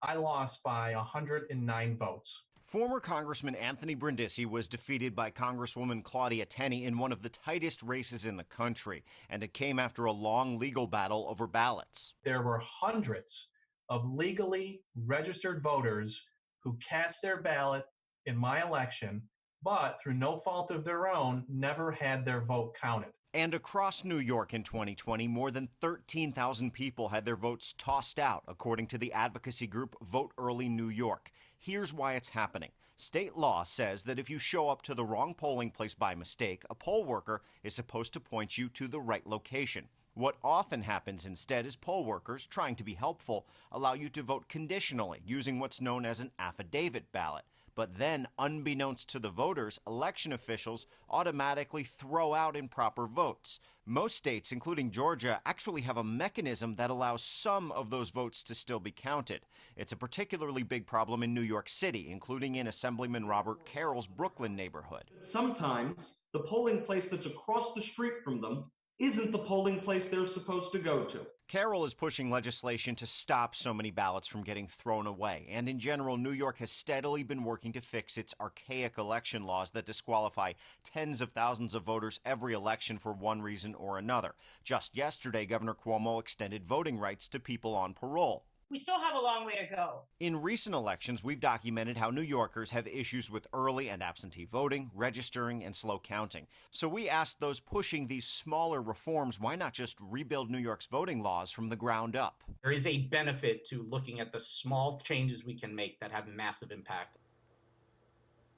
I lost by 109 votes. Former Congressman Anthony Brindisi was defeated by Congresswoman Claudia Tenney in one of the tightest races in the country, and it came after a long legal battle over ballots. There were hundreds of legally registered voters who cast their ballot in my election, but through no fault of their own, never had their vote counted. And across New York in 2020, more than 13,000 people had their votes tossed out, according to the advocacy group Vote Early New York. Here's why it's happening. State law says that if you show up to the wrong polling place by mistake, a poll worker is supposed to point you to the right location. What often happens instead is poll workers, trying to be helpful, allow you to vote conditionally using what's known as an affidavit ballot. But then, unbeknownst to the voters, election officials automatically throw out improper votes. Most states, including Georgia, actually have a mechanism that allows some of those votes to still be counted. It's a particularly big problem in New York City, including in Assemblyman Robert Carroll's Brooklyn neighborhood. Sometimes the polling place that's across the street from them isn't the polling place they're supposed to go to. Carroll is pushing legislation to stop so many ballots from getting thrown away. And in general, New York has steadily been working to fix its archaic election laws that disqualify tens of thousands of voters every election for one reason or another. Just yesterday, Governor Cuomo extended voting rights to people on parole. We still have a long way to go. In recent elections, we've documented how New Yorkers have issues with early and absentee voting, registering, and slow counting. So we asked those pushing these smaller reforms, why not just rebuild New York's voting laws from the ground up? There is a benefit to looking at the small changes we can make that have massive impact.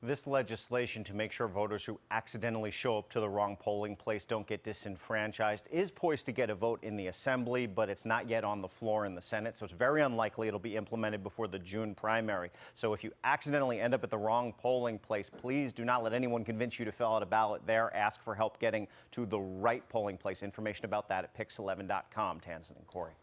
This legislation to make sure voters who accidentally show up to the wrong polling place don't get disenfranchised is poised to get a vote in the Assembly, but it's not yet on the floor in the Senate, so it's very unlikely it'll be implemented before the June primary. So if you accidentally end up at the wrong polling place, please do not let anyone convince you to fill out a ballot there. Ask for help getting to the right polling place. Information about that at pix11.com. Tansen and Corey.